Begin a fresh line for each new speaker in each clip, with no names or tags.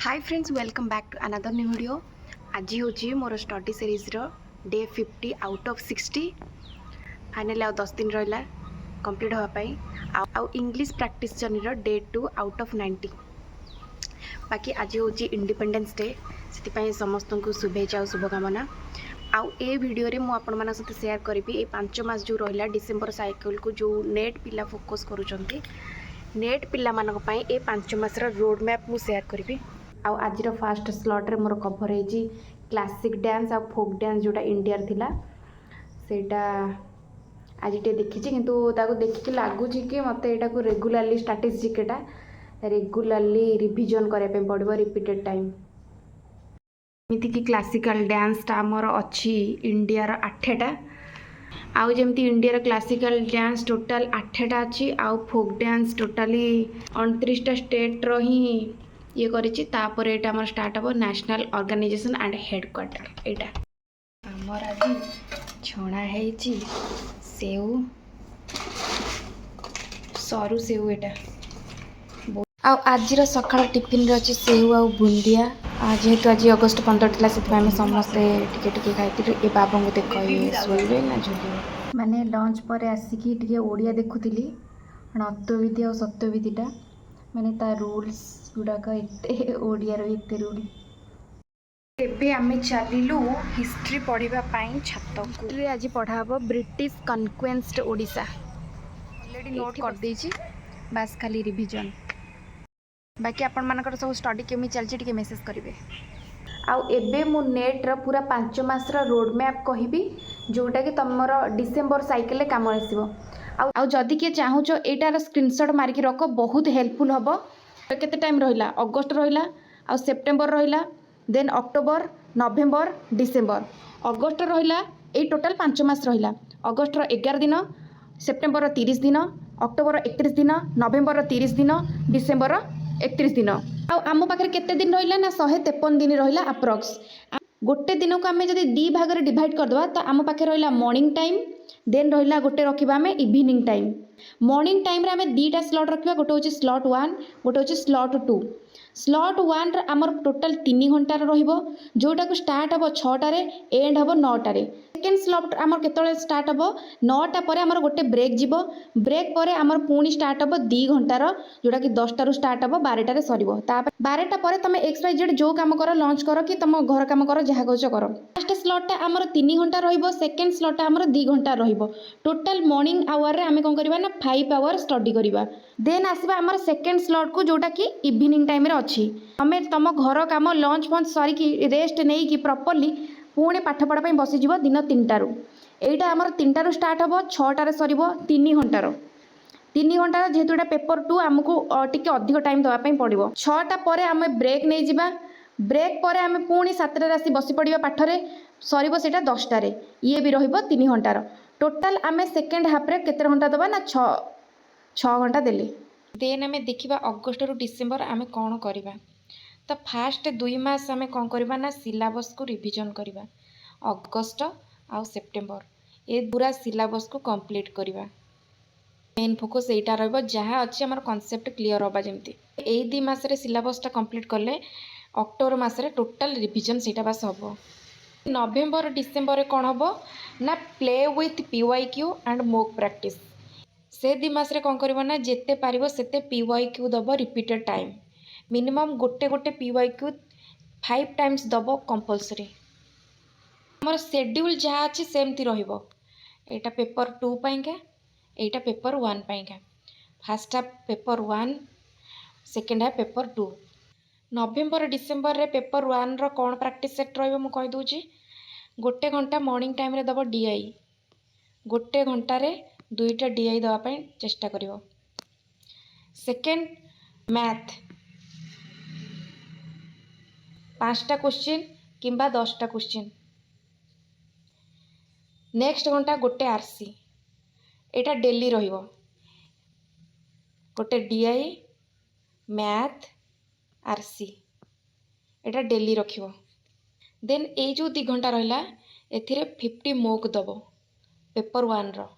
Hi friends welcome back to another new video. आज हूँ मोर study series day 50 out of 60। Finally आउ 10 दिन रहा कंप्लीट होगापाई। आउ English practice journey day 2 out of 90। बाकी आज हूँ इंडिपेंडेंस डे से समस्त को शुभेच्छा और शुभकामना। आउ ए वीडियो रे मु आपण मानक सहित शेयर करी ए 5 मास जो रहा डिसेम्बर साइकिल को जो नेट पिला फोकस करुँच नेट पिला मानक पई ए 5 मासर रोड मैप मु शेयर करी। आउ आज फास्ट स्लॉट रे मोर कभर है क्लासिक डांस आ फोक डांस जोटा इंडिया थिला सेटा आज टे देखी किंतु ताको देखिक लगुच कि मत यहाँ रेगुलाली स्टाटिस्टिकटा रेगुलाली रिविजन करने पड़ो रिपीटेड टाइम। एमती क्लासिकल डांसटा आमर अच्छी इंडिया 8टा आउ जमती इंडिया क्लासिकल डांस टोटाल 8टा अच्छी आउ फोक डांस टोटाली 29टा स्टेट ही ये करिछि। तापर एटा हमर स्टार्ट हो नेशनल ऑर्गेनाइजेशन एंड हेडक्वार्टर। एटा हमर आज छणा हेछि सेव सरू सेव एटा आ आज सकाळ टिफिन रे अछि सेव आ बुंदिया। जेहेतु आज अगस्त 15 थिला से आम समस्ते टिके टिके खाइथिलु। ए बाबा को देख सोइबे ना झुलिबे माने लंच पर आसिकी टिके ओडिया देखुथिली नत्वविधि और सत्यविधिटा माने ता रूल्स गुड़ाक एत ओडिया एत रूल। एबे आमे चलिलु हिस्ट्री पढ़ाई छात को आज पढ़ा ब्रिटिश कनक्वेस्ट ओडिशा ऑलरेडी नोट कर देछि बास खाली रिवीजन। बाकी आपण मानकर सब स्टडी केमी चलछि टिके मेसेज करिवे। आउ एबे मु नेट रा पूरा 5 मासर रोड मैप कहिबी जोटा कि तमर डिसेम्बर साइकिल काम आसीबो। आउ जदि के चाहूचो एटार स्क्रीनशॉट मारिक रख बहुत हेल्पफुल हबो। केते टाइम रहिला अगस्त रहिला आउ सेप्टेम्बर रहिला देन अक्टोबर नवेम्बर डिसेम्बर अगस्त रहिला ए टोटल 5 मास रहिला। अगस्त 11 दिन सेप्टेम्बर 30 दिन अक्टोबर 31 दिन नवेम्बर 30 दिन डिसेम्बर 31 दिन आम पाखे केते दिन रहिला ना 153 दिन रहिला अप्रॉक्स। गोटे दिन को आम जब दी भाग में डिवाइड करदे तो आम पाखे रहिला मॉर्निंग टाइम देन रहिला गोटे रखा आम इवनिंग टाइम। मॉर्निंग टाइम रे आम 2टा स्लॉट रखा गोटे हूँ स्लॉट 1 गोटे हूँ स्लॉट 2। स्लॉट 1 रे आमर टोटाल 3 घंटार रहिबो जोटा को स्टार्ट हम 6टारे एंड हम 9टारे। सेकेंड स्लॉट आमर केतले स्टार्ट हम 9टा पर आमर गोटे ब्रेक जीवो ब्रेक पर आमर पुणी स्टार्ट हम 2 घंटार जोटा कि 10टारू स्टार्ट हम 12टारे सरीबो। तापर 12टा पर तुम XYZ जो काम कर लंच कर कि तुम घर काम कर जहाँ कौच कर। फर्स्ट स्लॉटा आमर 3 घंटा रहिबो सेकेंड स्लॉटा आमर 2 घंटा रहिबो। टोटाल मॉर्निंग आवर रे आमे कोन करबा ना 5 आवर स्टडी करबा। देन आसबा आमर सेकेंड स्लॉट को जोटा कि इवनिंग टाइम रे अच्छी आमे तुम घर काम लंच फंच सरिकी रेस्ट नहीं कि प्रॉपर्ली पुणे पाठ पढ़ा बसीज दिन 3टारू। एटा आमर 3टारू स्टार्ट हम 6टारे सरीबो 3 घंटार 3 घंटा जेहेतु एटा पेपर 2 आमको टिके अधिक टाइम देवाई पड़ो। 6टा पर आम ब्रेक नहीं जिबा ब्रेक पर आम पुणी 7टारे आसी बसी पड़ा पाठरे सरीबो सेटा 10टारे ये भी रहिबो 3 घंटार। टोटाल आम सेकेंड हाफ रे केते घंटा दबा ना 6 घंटा देले। देन आम देखा अगस्त रु डिसेम्बर आम कौन करवा तो फास्ट 2 मास आम कौन करवा ना सिलेबस को रिवीजन करवा। अगस्त आउ सेप्टेम्बर ये पूरा सिलेबस को कंप्लीट करवा। मेन फोकस एटा रहिबो जहाँ अच्छी आम कॉन्सेप्ट क्लीयर होबा जमती ए 2 मासरे सिलेबसटा कंप्लीट कले अक्टोबर मासरे टोटाल रिवीजन सेटा बास हम। नवेम्बर डिसेम्बर कौन हम ना play with PYQ and mock practice से 2 मासरे कौन करबो ना जेते पारिबो सेते PYQ दबो रिपीटेड टाइम मिनिमम गोटे गोटे PYQ 5 टाइम्स दबो कंपलसरी। हमर शेड्यूल जहाँ अच्छी सेमती रहिबो। एटा पेपर 2 पाइंका एटा पेपर 1 पाइंका first half paper 1 second half paper 2। November December रे पेपर 1 रो कौन प्रैक्टिस सेट रहिबो मु कहि दोची। गोटे घंटा मॉर्निंग टाइम रे दबो DI गोटे घंटा रे 2टा DI दवाई चेष्टा करिवो। सेकेंड मैथ 5टा क्वेश्चन किंबा 10टा क्वेश्चन। नेक्स्ट घंटा गोटे RC एटा डेली रहिबो गोटे DI मैथ RC एटा डेली रखिबो। देन ए जो 2 घंटा रहिला एथिरे 50 मोक दबो पेपर 1 रो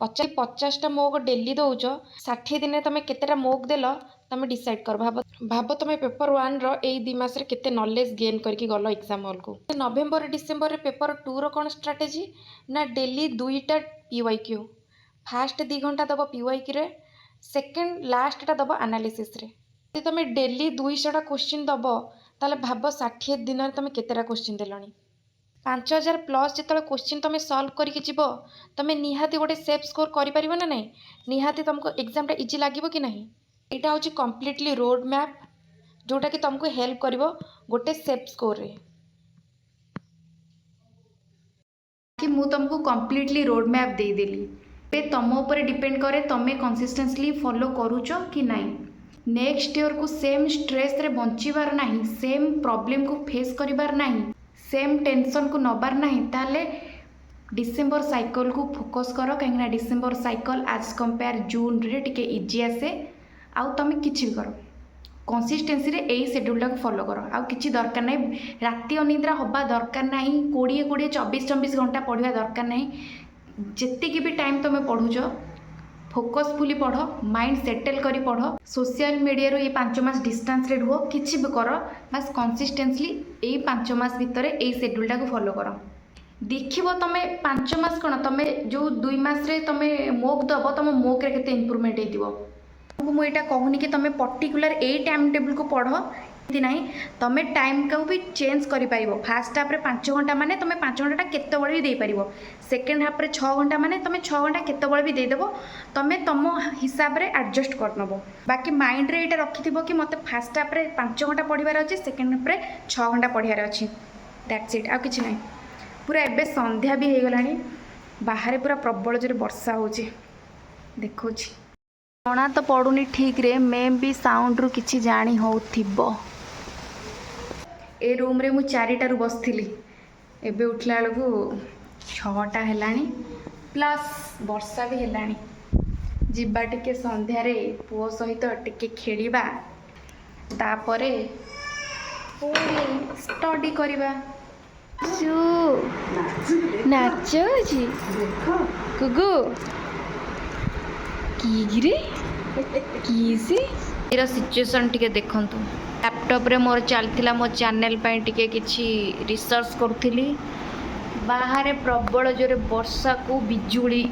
50टा मोक डेली दौच 60 दिन तुम केतेटा मोक देल तुम डिसाइड कर भाव भाव तुम पेपर 1 रो ए 2 मास केते नॉलेज गेन करके गलो एग्जाम हॉल को नवेम्बर डिसेम्बर रे पेपर 2 रो कौन स्ट्राटेजी ना डेली 2टा पीवाईक्यू फास्ट 2 घंटा दब पीवाईक्यू रे सेकेंड लास्टा दब एनालिसिस रे यदि तुम डेली 200टा क्वेश्चन दब ताले भाव 60 दिन में तुम केतेटा क्वेश्चन देलनी 5000 प्लस जो क्वेश्चन तुम सॉल्व करके जीव तुम निहाती गोटे सेफ स्कोर कर ना नहीं निहाती तुमको एग्जाम इजी लगे कि नहीं यहाँ हूँ कम्प्लीटली रोड मैप जोटा कि तुमको हेल्प कर गोटे सेफ स्कोर रे कि मु तुमको कम्प्लीटली रोड मैप देदेली पे तुम ऊपर डिपेंड करे तुम कंसिस्टेंटली फॉलो करूच कि नहीं नेक्स्ट ईयर को सेम स्ट्रेस रे बंचीबार नहीं सेम प्रॉब्लम को फेस करिबार नहीं सेम टेंशन को नबार नहीं ताले डिसेम्बर साइकिल को फोकस कर कहीं डिसेम्बर साइकिल आज कंपेयर जून रे टिके इजी आसे आउ तुम किसी भी कर कंसिस्टेंसी रे यही शेड्यूल को फॉलो कर आउ किसी दरकार नहीं राति अनिद्रा हवा दरकार नहीं 20 24 घंटा पढ़ा दरकार नहीं जेतिकी भी टाइम तुम पढ़ुच फोकसफुली पढ़ माइंड सेटल करी पढ़ सोशल मीडिया रो ये 5 मास डिस्टेंस रे रुह किसी भी कर बस कंसिस्टेंटली यही 5 मास भितर यही शेड्यूल को फॉलो कर देखिए तुम 5 मास कौन तुम जो 2 मास रे तुम मोक दब तुम मोक रे केते इम्प्रूवमेंट हो मुझे कहूनी कि तुम पर्टिकुलर यही टाइम टेबल को पढ़ ना तुम टाइम को भी चेंज कर फास्ट हाफ 5 घंटा माने तुम 5 घंटा केत भी दे पार सेकेंड हाफ 6 घंटा माने तुम 6 घंटा केत भी देदेव तुम तुम हिसाब से एडजस्ट कर नब बाकी माइंड रे ये रखि कि मत फास्ट हाफ 5 घंटा पढ़ार अच्छे सेकेंड हाफ 6 घंटा पढ़ार अच्छी दैट्स इट आ कि ना पूरा एबे संध्या भी हो गला बाहर पूरा प्रबल जोर वर्षा हो देखो जना तो पड़ुनी ठीक रे मैं भी साउंड रु किछि जानी हो ए रूम रे मु 4टारू बसथिली एबे उठला बेलू 6टा हेलानी प्लस वर्षा भी हेलानी जिबा टिके संध्यारे पुओ सहित टिके खेलिबा तापरे पुणी स्टडी करिबा नाच जी गुगु किरे किसी एरा सिचुएशन टिके देखंतु लैपटॉप रे मोर चलथिला मो चैनल पई टिके किछि रिसर्च करथिली बाहर प्रबल जोरे वर्षा को बिजुली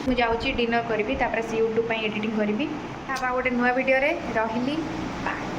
मु जाउची डिनर करबी तापर से यूट्यूब पई एडिटिंग करबी तापर गोटे नुआ वीडियो रे रहिली बाय।